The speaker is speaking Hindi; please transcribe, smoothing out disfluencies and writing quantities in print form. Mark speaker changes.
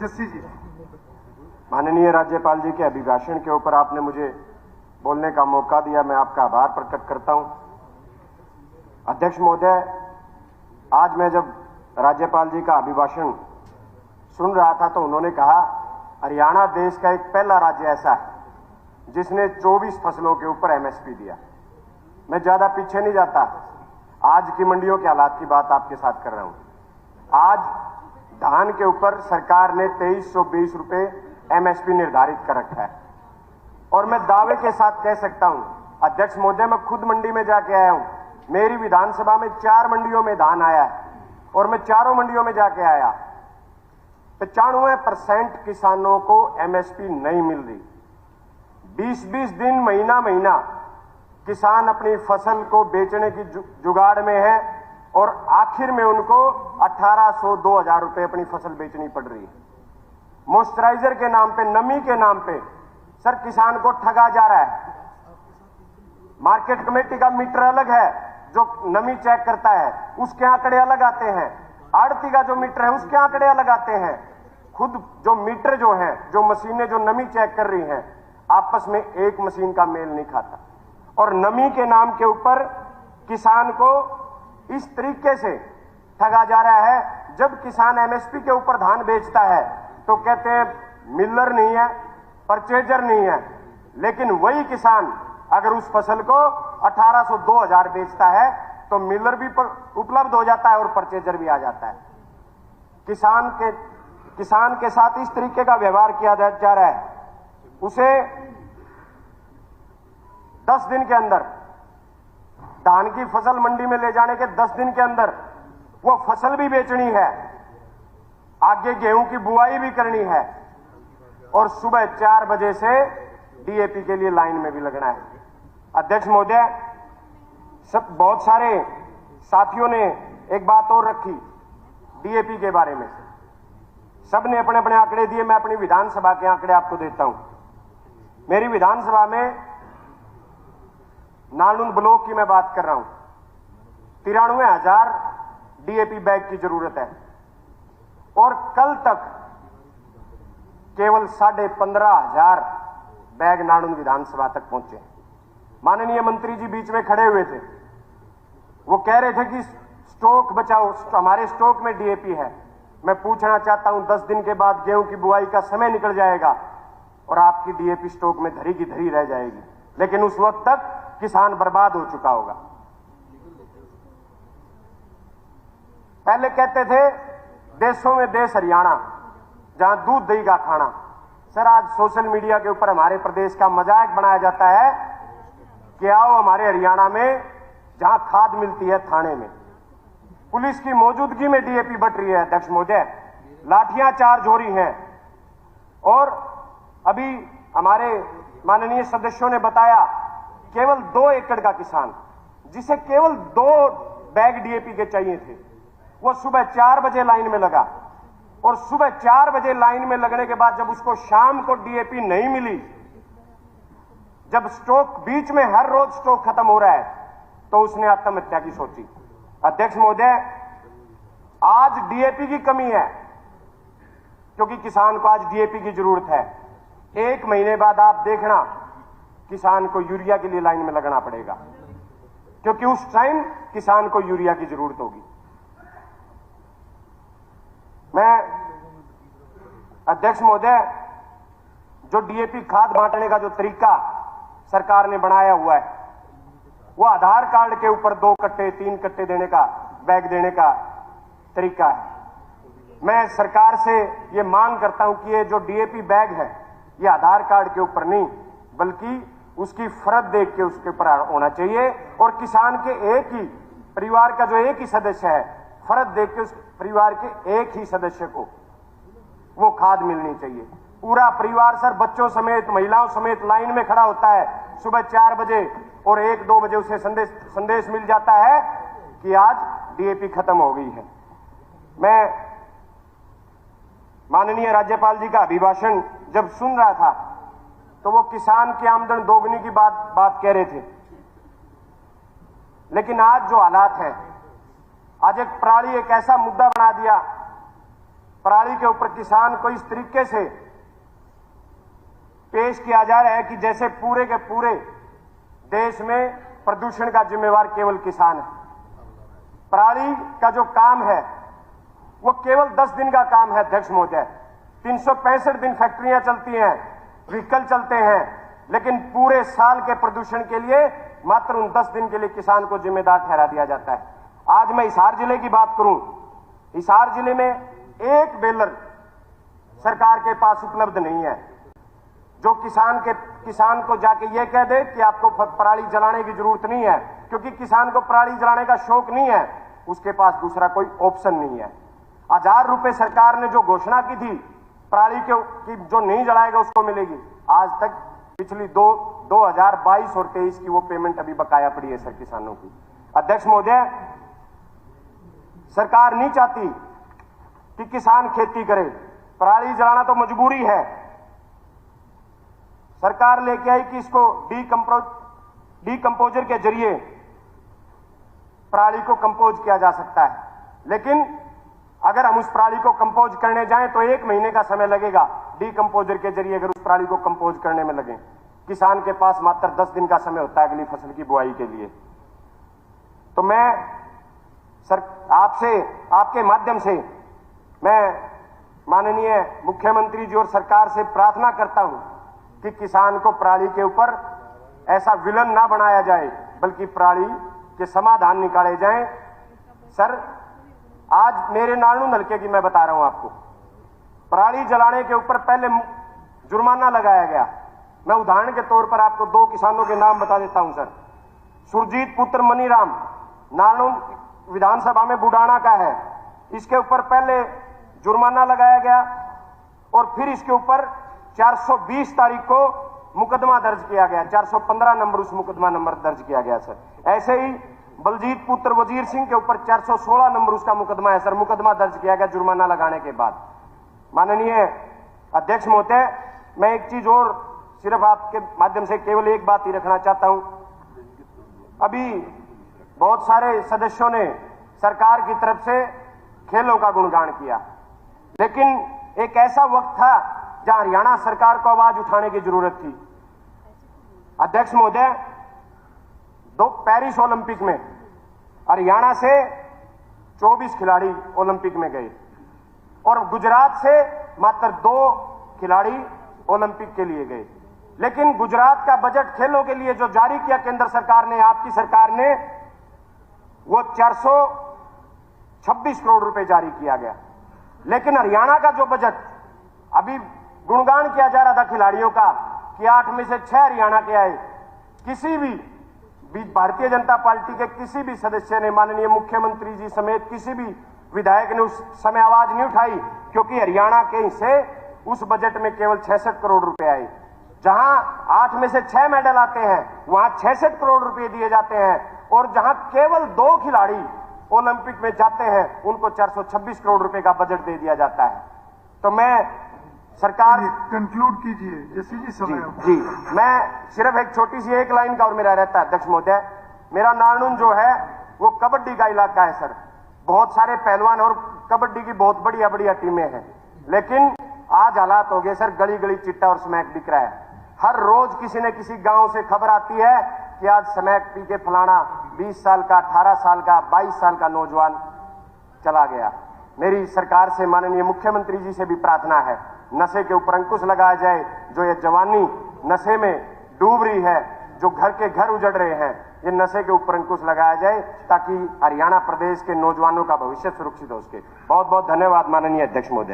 Speaker 1: जस्सी जी।
Speaker 2: माननीय राज्यपाल जी के अभिभाषण के ऊपर आपने मुझे बोलने का मौका दिया, मैं आपका आभार प्रकट करता हूं। अध्यक्ष महोदय, आज मैं जब राज्यपाल जी का अभिभाषण सुन रहा था तो उन्होंने कहा हरियाणा देश का एक पहला राज्य ऐसा है जिसने 24 फसलों के ऊपर एमएसपी दिया। मैं ज्यादा पीछे नहीं जाता, आज की मंडियों के हालात की बात आपके साथ कर रहा हूं। आज धान के ऊपर सरकार ने 2320 रुपए एमएसपी निर्धारित कर रखा है और मैं दावे के साथ कह सकता हूं, अध्यक्ष महोदय, मैं खुद मंडी में जाके आया हूं। मेरी विधानसभा में 4 मंडियों में धान आया है और मैं चारों मंडियों में जाके आया। 95% किसानों को एमएसपी नहीं मिल रही। 20-20 दिन, महीना महीना किसान अपनी फसल को बेचने की जुगाड़ में है और आखिर में उनको 1800-2000 रुपए अपनी फसल बेचनी पड़ रही है। मॉइस्चराइजर के नाम पे, नमी के नाम पे सर किसान को ठगा जा रहा है। मार्केट कमेटी का मीटर अलग है जो नमी चेक करता है, उसके आंकड़े अलग आते हैं। आड़ती का जो मीटर है उसके आंकड़े अलग आते हैं। खुद जो मीटर जो है, जो मशीनें जो नमी चेक कर रही हैं, आपस में एक मशीन का मेल नहीं खाता और नमी के नाम के ऊपर किसान को इस तरीके से ठगा जा रहा है। जब किसान एमएसपी के ऊपर धान बेचता है तो कहते हैं मिलर नहीं है, परचेजर नहीं है, लेकिन वही किसान अगर उस फसल को 1800-2000 बेचता है तो मिलर भी उपलब्ध हो जाता है और परचेजर भी आ जाता है। किसान के साथ इस तरीके का व्यवहार किया जा रहा है। उसे 10 दिन के अंदर धान की फसल मंडी में ले जाने के 10 दिन के अंदर वो फसल भी बेचनी है, आगे गेहूं की बुआई भी करनी है और सुबह 4 बजे से डीएपी के लिए लाइन में भी लगना है। अध्यक्ष महोदय, बहुत सारे साथियों ने एक बात और रखी डीएपी के बारे में। सबने अपने अपने आंकड़े दिए, मैं अपनी विधानसभा के आंकड़े आपको देता हूं। मेरी विधानसभा में नालून ब्लॉक की मैं बात कर रहा हूं, 93,000 डीएपी बैग की जरूरत है और कल तक केवल 15,500 बैग नालून विधानसभा तक पहुंचे। माननीय मंत्री जी बीच में खड़े हुए थे, वो कह रहे थे कि स्टॉक बचाओ, हमारे स्टॉक में डीएपी है। मैं पूछना चाहता हूं, 10 दिन के बाद गेहूं की बुआई का समय निकल जाएगा और आपकी डीएपी स्टॉक में धरी की धरी रह जाएगी, लेकिन उस वक्त तक किसान बर्बाद हो चुका होगा। पहले कहते थे देशों में देश हरियाणा, जहां दूध दही का खाना। सर, आज सोशल मीडिया के ऊपर हमारे प्रदेश का मजाक बनाया जाता है कि आओ हमारे हरियाणा में जहां खाद मिलती है थाने में। पुलिस की मौजूदगी में डीएपी बट रही है। अध्यक्ष महोदय, लाठियां चार्ज हो रही हैं और अभी हमारे माननीय सदस्यों ने बताया केवल 2 एकड़ का किसान जिसे केवल 2 बैग डीएपी के चाहिए थे, वो सुबह 4 बजे लाइन में लगा और सुबह 4 बजे लाइन में लगने के बाद जब उसको शाम को डीएपी नहीं मिली, जब स्टॉक बीच में हर रोज स्टॉक खत्म हो रहा है, तो उसने आत्महत्या की सोची। अध्यक्ष महोदय, आज डीएपी की कमी है क्योंकि किसान को आज डीएपी की जरूरत है। 1 महीने बाद आप देखना किसान को यूरिया के लिए लाइन में लगना पड़ेगा क्योंकि उस टाइम किसान को यूरिया की जरूरत होगी। मैं अध्यक्ष महोदय, जो डीएपी खाद बांटने का जो तरीका सरकार ने बनाया हुआ है, वो आधार कार्ड के ऊपर 2 कट्टे 3 कट्टे देने का, बैग देने का तरीका है। मैं सरकार से ये मांग करता हूं कि ये जो डीएपी बैग है ये आधार कार्ड के ऊपर नहीं बल्कि उसकी फरद देख के उसके ऊपर होना चाहिए और किसान के एक ही परिवार का जो एक ही सदस्य है, फरद देख के उस परिवार के एक ही सदस्य को वो खाद मिलनी चाहिए। पूरा परिवार सर, बच्चों समेत, महिलाओं समेत लाइन में खड़ा होता है सुबह 4 बजे और 1-2 बजे उसे संदेश मिल जाता है कि आज डीएपी खत्म हो गई है। मैं माननीय राज्यपाल जी का अभिभाषण जब सुन रहा था तो वो किसान की आमदन दोगुनी की बात कह रहे थे, लेकिन आज जो हालात है, आज एक प्रणाली एक ऐसा मुद्दा बना दिया पराली के ऊपर किसान को इस तरीके से पेश किया जा रहा है कि जैसे पूरे के पूरे देश में प्रदूषण का जिम्मेवार केवल किसान है। पराली का जो काम है वो केवल 10 दिन का काम है अध्यक्ष महोदय। 365 दिन फैक्ट्रियां चलती हैं, व्हीकल चलते हैं, लेकिन पूरे साल के प्रदूषण के लिए मात्र उन 10 दिन के लिए किसान को जिम्मेदार ठहरा दिया जाता है। आज मैं हिसार जिले की बात करूं, हिसार जिले में एक बेलर सरकार के पास उपलब्ध नहीं है जो किसान को जाके ये कह दे कि आपको पराली जलाने की जरूरत नहीं है, क्योंकि किसान को पराली जलाने का शौक नहीं है, उसके पास दूसरा कोई ऑप्शन नहीं है। 1000 रुपए सरकार ने जो घोषणा की थी पराली की जो नहीं जलाएगा उसको मिलेगी, आज तक पिछली 2022 और 23 की वो पेमेंट अभी बकाया पड़ी है सर किसानों की। अध्यक्ष महोदय, सरकार नहीं चाहती कि किसान खेती करे, पराली जलाना तो मजबूरी है। सरकार लेके आई कि इसको डीकंपोजर के जरिए पराली को कंपोज किया जा सकता है, लेकिन अगर हम उस पराली को कंपोज करने जाएं तो 1 महीने का समय लगेगा। डीकंपोजर के जरिए अगर उस पराली को कंपोज करने में लगे, किसान के पास मात्र 10 दिन का समय होता है अगली फसल की बुआई के लिए। तो मैं आपसे, आपके माध्यम से मैं माननीय मुख्यमंत्री जी और सरकार से प्रार्थना करता हूं कि किसान को पराली के ऊपर ऐसा विलन ना बनाया जाए, बल्कि पराली के समाधान निकाले जाएं। सर, आज मेरे नारायण हल्के की मैं बता रहा हूं आपको, पराली जलाने के ऊपर पहले जुर्माना लगाया गया। मैं उदाहरण के तौर पर आपको 2 किसानों के नाम बता देता हूं सर। सुरजीत पुत्र मनीराम, नारायण विधानसभा में बुडाना का है, इसके ऊपर पहले जुर्माना लगाया गया और फिर इसके ऊपर 420 तारीख को मुकदमा दर्ज किया गया, 415 नंबर उस मुकदमा नंबर दर्ज किया गया सर। ऐसे ही बलजीत पुत्र वजीर सिंह के ऊपर 416 नंबर उसका मुकदमा है सर, मुकदमा दर्ज किया गया जुर्माना लगाने के बाद। माननीय अध्यक्ष महोदय, मैं एक चीज और सिर्फ आपके माध्यम से केवल एक बात ही रखना चाहता हूं। अभी बहुत सारे सदस्यों ने सरकार की तरफ से खेलों का गुणगान किया, लेकिन एक ऐसा वक्त था जहां हरियाणा सरकार को आवाज उठाने की जरूरत थी। अध्यक्ष महोदय, पेरिस ओलंपिक में हरियाणा से 24 खिलाड़ी ओलंपिक में गए और गुजरात से मात्र 2 खिलाड़ी ओलंपिक के लिए गए, लेकिन गुजरात का बजट खेलों के लिए जो जारी किया केंद्र सरकार ने, आपकी सरकार ने, वो 426 करोड़ रुपए जारी किया गया। लेकिन हरियाणा का जो बजट, अभी गुणगान किया जा रहा था खिलाड़ियों का कि 8 में से 6 हरियाणा के आए, किसी भी भारतीय जनता पार्टी के किसी भी सदस्य ने, माननीय मुख्यमंत्री जी समेत किसी भी विधायक ने उस समय आवाज नहीं उठाई, क्योंकि हरियाणा के हिस्से उस बजट में केवल 66 करोड़ रुपए आए। जहां 8 में से 6 मेडल आते हैं वहां 66 करोड़ रुपए दिए जाते हैं, और जहां केवल 2 खिलाड़ी ओलंपिक में जाते हैं उनको 426 करोड़ रुपए का बजट दे दिया जाता है। तो मैं सरकार,
Speaker 1: कंक्लूड कीजिए जैसे जी समय।
Speaker 2: जी, मैं सिर्फ एक छोटी सी एक लाइन का और मेरा रहता है अध्यक्ष महोदय। मेरा नारायण जो है वो कबड्डी का इलाका है सर, बहुत सारे पहलवान और कबड्डी की बहुत बढ़िया बढ़िया टीमें हैं, लेकिन आज हालात हो गए सर, गली गली चिट्टा और स्मैक बिक रहा है। हर रोज किसी न किसी गांव से खबर आती है कि आज स्मैक पी के फलाना 20 साल का, 18 साल का, 22 साल का नौजवान चला गया। मेरी सरकार से, माननीय मुख्यमंत्री जी से भी प्रार्थना है, नशे के ऊपर अंकुश लगाया जाए। जो ये जवानी नशे में डूब रही है, जो घर के घर उजड़ रहे हैं, ये नशे के ऊपर अंकुश लगाया जाए ताकि हरियाणा प्रदेश के नौजवानों का भविष्य सुरक्षित हो सके। बहुत बहुत धन्यवाद माननीय अध्यक्ष महोदय।